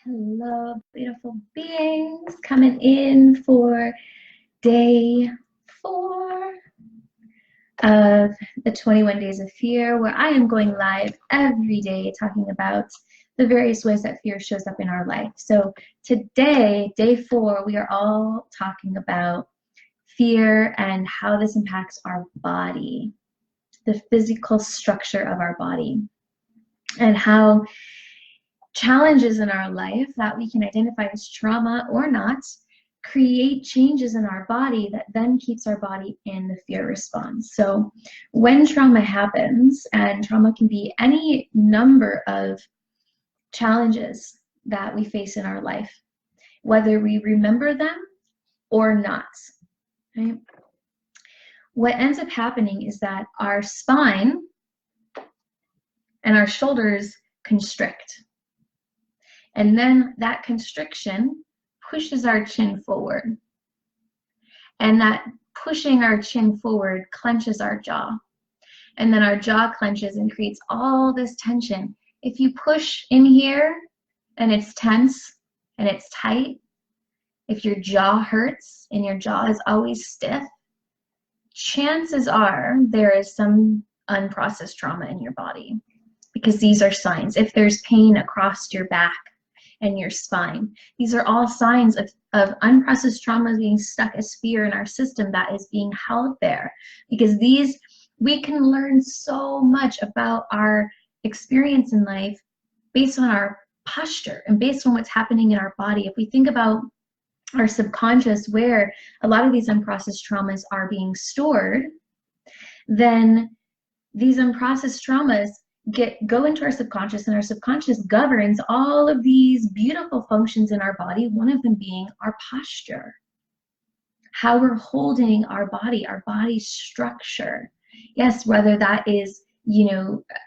Hello, beautiful beings, coming in for day 4 of the 21 Days of Fear, where I am going live every day talking about the various ways that fear shows up in our life. So today, day 4, we are all talking about fear and how this impacts our body, the physical structure of our body, and how challenges in our life that we can identify as trauma or not create changes in our body that then keeps our body in the fear response. So when trauma happens, and trauma can be any number of challenges that we face in our life, whether we remember them or not, right? What ends up happening is that our spine and our shoulders constrict. And then that constriction pushes our chin forward. And that pushing our chin forward clenches our jaw. And then our jaw clenches and creates all this tension. If you push in here and it's tense and it's tight, if your jaw hurts and your jaw is always stiff, chances are there is some unprocessed trauma in your body, because these are signs. If there's pain across your back and your spine, these are all signs of unprocessed trauma being stuck as fear in our system that is being held there. Because we can learn so much about our experience in life based on our posture and based on what's happening in our body. If we think about our subconscious, where a lot of these unprocessed traumas are being stored, then these unprocessed traumas go into our subconscious, and our subconscious governs all of these beautiful functions in our body, one of them being our posture, how we're holding our body structure. Yes, whether that is,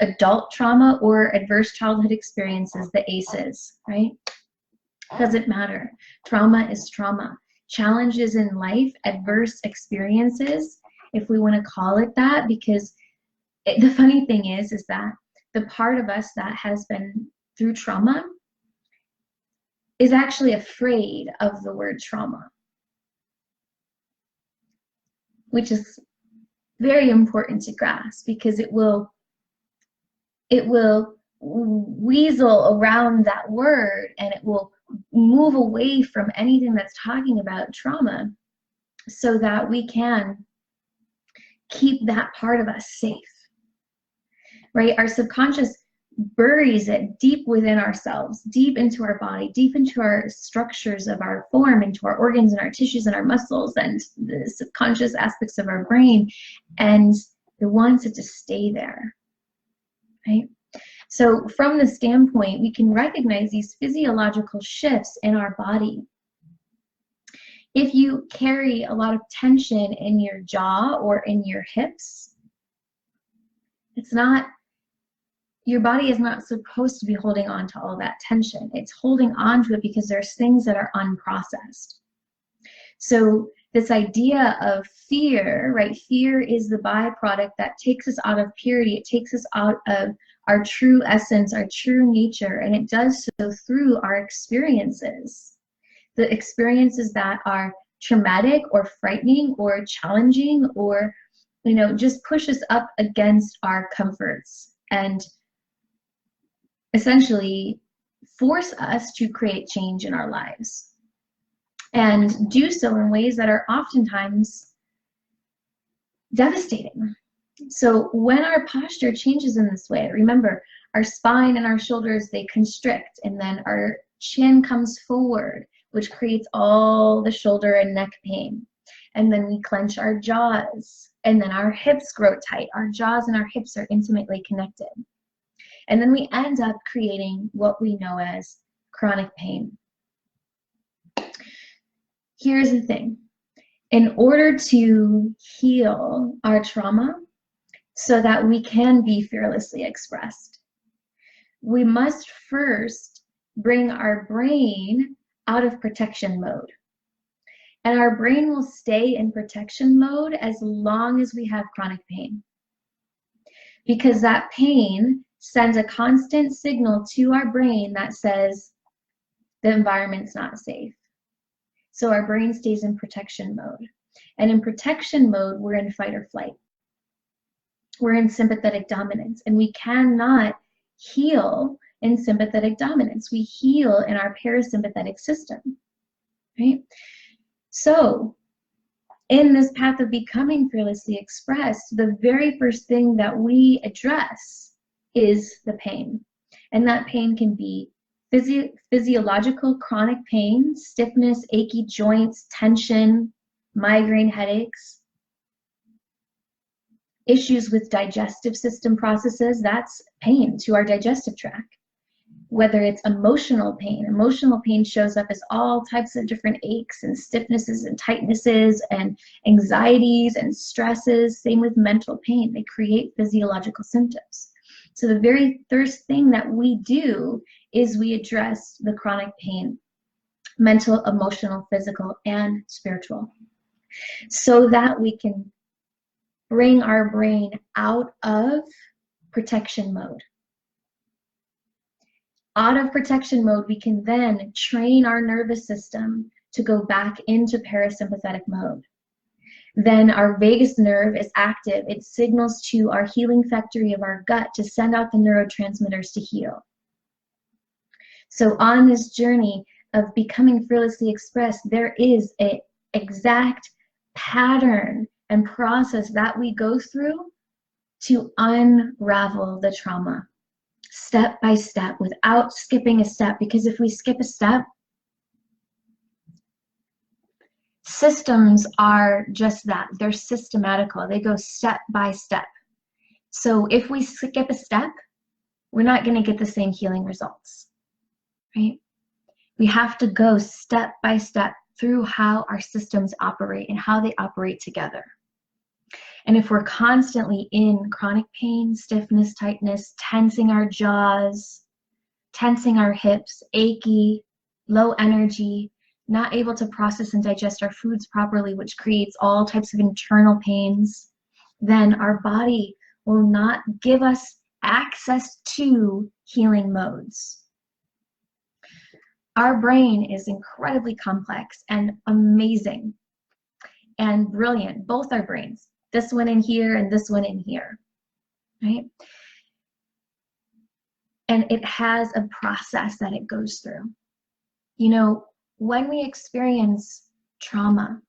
adult trauma or adverse childhood experiences, the ACEs, right? Doesn't matter. Trauma is trauma. Challenges in life, adverse experiences, if we want to call it that, because the funny thing is that the part of us that has been through trauma is actually afraid of the word trauma, which is very important to grasp, because it will weasel around that word, and it will move away from anything that's talking about trauma, so that we can keep that part of us safe. Right? Our subconscious buries it deep within ourselves, deep into our body, deep into our structures of our form, into our organs and our tissues and our muscles and the subconscious aspects of our brain, and it wants it to stay there, right? So from the standpoint, we can recognize these physiological shifts in our body. If you carry a lot of tension in your jaw or in your hips, your body is not supposed to be holding on to all that tension. It's holding on to it because there's things that are unprocessed. So this idea of fear, right? Fear is the byproduct that takes us out of purity. It takes us out of our true essence, our true nature, and it does so through our experiences. The experiences that are traumatic or frightening or challenging, or, just push us up against our comforts and essentially force us to create change in our lives, and do so in ways that are oftentimes devastating. So when our posture changes in this way, remember, our spine and our shoulders, they constrict, and then our chin comes forward, which creates all the shoulder and neck pain. And then we clench our jaws, and then our hips grow tight. Our jaws and our hips are intimately connected. And then we end up creating what we know as chronic pain. Here's the thing. In order to heal our trauma so that we can be fearlessly expressed, we must first bring our brain out of protection mode. And our brain will stay in protection mode as long as we have chronic pain, because that pain sends a constant signal to our brain that says, the environment's not safe. So our brain stays in protection mode. And in protection mode, we're in fight or flight. We're in sympathetic dominance, and we cannot heal in sympathetic dominance. We heal in our parasympathetic system, right? So in this path of becoming fearlessly expressed, the very first thing that we address is the pain. And that pain can be physiological chronic pain, stiffness, achy joints, tension, migraine headaches, issues with digestive system processes, that's pain to our digestive tract. Whether it's emotional pain shows up as all types of different aches and stiffnesses and tightnesses and anxieties and stresses. Same with mental pain, they create physiological symptoms. So the very first thing that we do is we address the chronic pain, mental, emotional, physical, and spiritual, so that we can bring our brain out of protection mode. Out of protection mode, we can then train our nervous system to go back into parasympathetic mode. Then our vagus nerve is active. It signals to our healing factory of our gut to send out the neurotransmitters to heal. So on this journey of becoming fearlessly expressed, there is an exact pattern and process that we go through to unravel the trauma, step by step, without skipping a step. Because if we skip a step, systems are just that. They're systematical. They go step by step. So if we skip a step, we're not going to get the same healing results, right? We have to go step by step through how our systems operate and how they operate together. And if we're constantly in chronic pain, stiffness, tightness, tensing our jaws, tensing our hips, achy, low energy, not able to process and digest our foods properly, which creates all types of internal pains, then our body will not give us access to healing modes. Our brain is incredibly complex and amazing and brilliant, both our brains. This one in here and this one in here, right? And it has a process that it goes through. You know, when we experience trauma,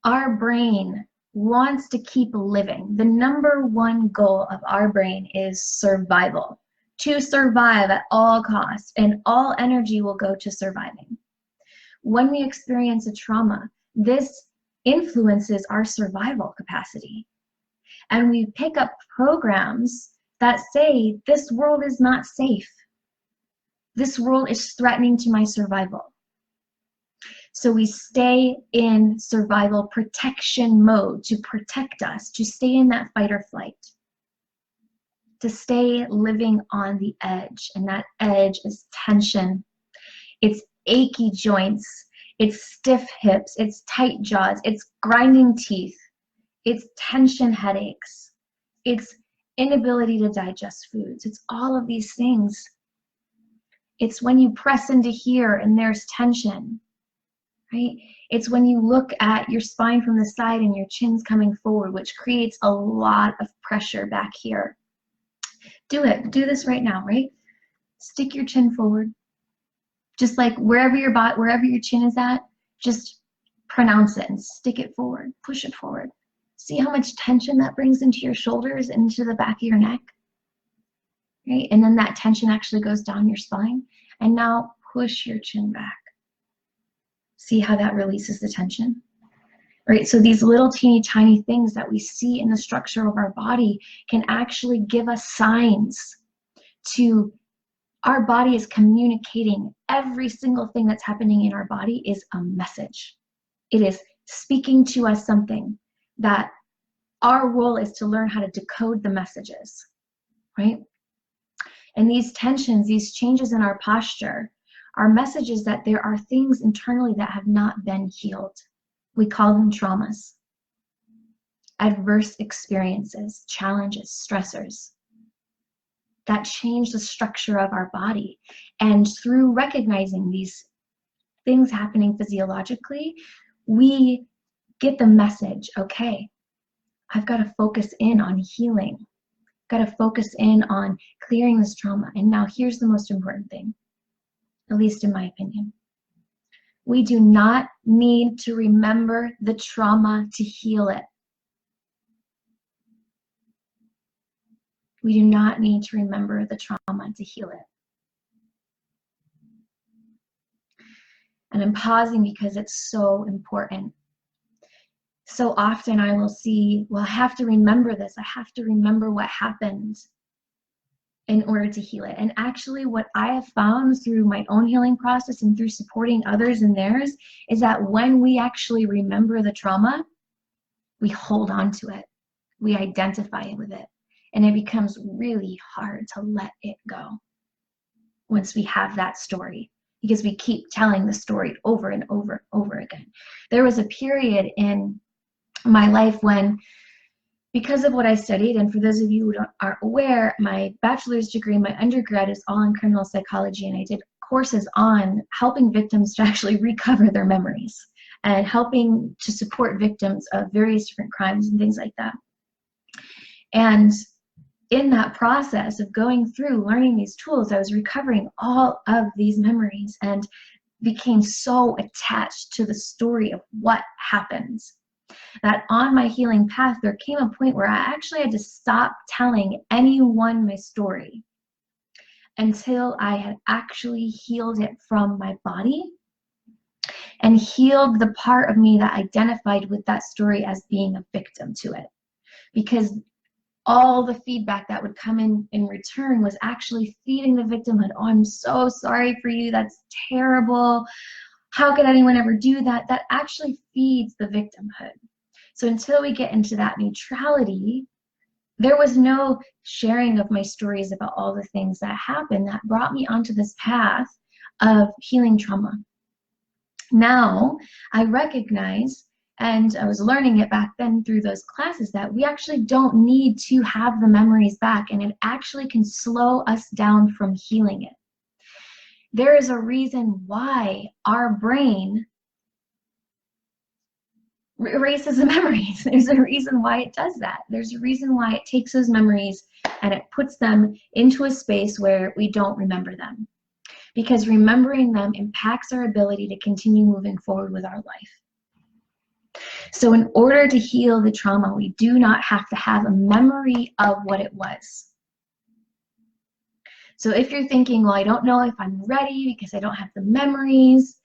our brain wants to keep living. The number one goal of our brain is survival, to survive at all costs, and all energy will go to surviving. When we experience a trauma, this influences our survival capacity. And we pick up programs that say, this world is not safe. This world is threatening to my survival. So we stay in survival protection mode to protect us, to stay in that fight or flight, to stay living on the edge. And that edge is tension. It's achy joints. It's stiff hips, it's tight jaws, it's grinding teeth, it's tension headaches, it's inability to digest foods. It's all of these things. It's when you press into here and there's tension, right? It's when you look at your spine from the side and your chin's coming forward, which creates a lot of pressure back here. Do it. Do this right now, right? Stick your chin forward. Just like wherever your chin is at, just pronounce it and stick it forward, push it forward. See how much tension that brings into your shoulders and into the back of your neck, right? And then that tension actually goes down your spine. And now push your chin back. See how that releases the tension, right? So these little teeny tiny things that we see in the structure of our body can actually give us signs to our body is communicating. Every single thing that's happening in our body is a message. It is speaking to us something that our role is to learn how to decode the messages, right? And these tensions, these changes in our posture are messages that there are things internally that have not been healed. We call them traumas, adverse experiences, challenges, stressors. that change the structure of our body. And through recognizing these things happening physiologically, we get the message, okay, I've got to focus in on healing. Got to focus in on clearing this trauma. And now here's the most important thing, at least in my opinion. We do not need to remember the trauma to heal it. We do not need to remember the trauma to heal it. And I'm pausing because it's so important. So often I will see, well, I have to remember this. I have to remember what happened in order to heal it. And actually what I have found through my own healing process and through supporting others in theirs is that when we actually remember the trauma, we hold on to it. We identify it with it. And it becomes really hard to let it go once we have that story, because we keep telling the story over and over and over again. There was a period in my life when, because of what I studied, and for those of you who aren't aware, my bachelor's degree, my undergrad is all in criminal psychology, and I did courses on helping victims to actually recover their memories and helping to support victims of various different crimes and things like that. And in that process of going through learning these tools, I was recovering all of these memories and became so attached to the story of what happens that on my healing path, there came a point where I actually had to stop telling anyone my story until I had actually healed it from my body and healed the part of me that identified with that story as being a victim to it. Because all the feedback that would come in return was actually feeding the victimhood. Oh, I'm so sorry for you. That's terrible. How could anyone ever do that? That actually feeds the victimhood. So until we get into that neutrality, there was no sharing of my stories about all the things that happened that brought me onto this path of healing trauma. Now I recognize, and I was learning it back then through those classes, that we actually don't need to have the memories back, and it actually can slow us down from healing it. There is a reason why our brain erases the memories. There's a reason why it does that. There's a reason why it takes those memories and it puts them into a space where we don't remember them. Because remembering them impacts our ability to continue moving forward with our life. So in order to heal the trauma, we do not have to have a memory of what it was. So if you're thinking, well, I don't know if I'm ready because I don't have the memories,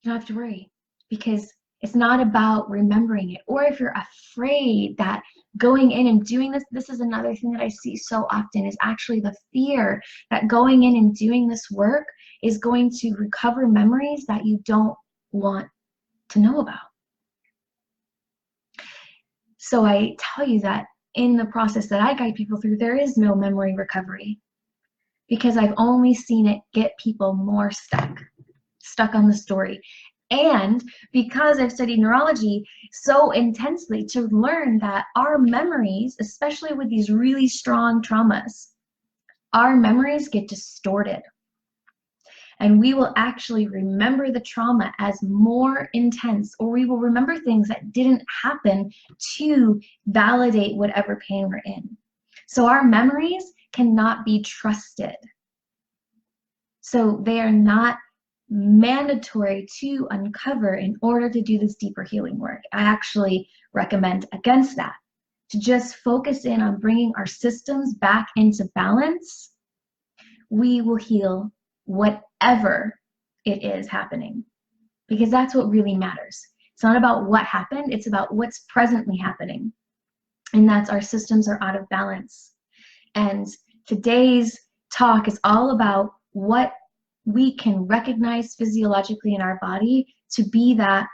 you don't have to worry, because it's not about remembering it. Or if you're afraid that going in and doing this is another thing that I see so often, is actually the fear that going in and doing this work is going to recover memories that you don't want to know about. So I tell you that in the process that I guide people through, there is no memory recovery, because I've only seen it get people more stuck on the story. And because I've studied neurology so intensely to learn that our memories, especially with these really strong traumas, our memories get distorted. And we will actually remember the trauma as more intense, or we will remember things that didn't happen to validate whatever pain we're in. So our memories cannot be trusted. So they are not mandatory to uncover in order to do this deeper healing work. I actually recommend against that, to just focus in on bringing our systems back into balance. We will heal whatever it is happening, because that's what really matters. It's not about what happened, it's about what's presently happening, and that's our systems are out of balance. And today's talk is all about what we can recognize physiologically in our body to be that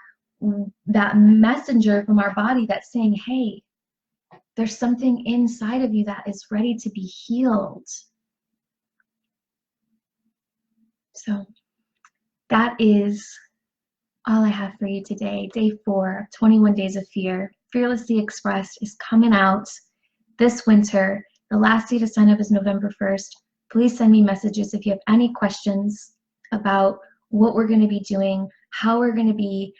messenger from our body that's saying, hey, there's something inside of you that is ready to be healed. So that is all I have for you today. Day 4 of 21 Days of Fear. Fearlessly Expressed is coming out this winter. The last day to sign up is November 1st. Please send me messages if you have any questions about what we're going to be doing, how we're going to be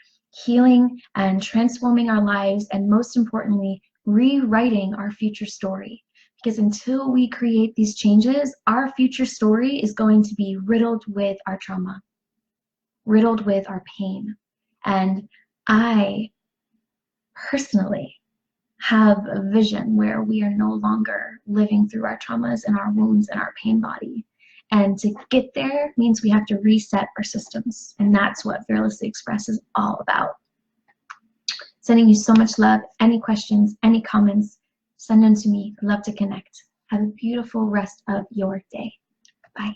healing and transforming our lives, and most importantly, rewriting our future story. Because until we create these changes, our future story is going to be riddled with our trauma, riddled with our pain. And I personally have a vision where we are no longer living through our traumas and our wounds and our pain body. And to get there means we have to reset our systems. And that's what Fearlessly Express is all about. Sending you so much love. Any questions, any comments, send them to me. I'd love to connect. Have a beautiful rest of your day. Bye.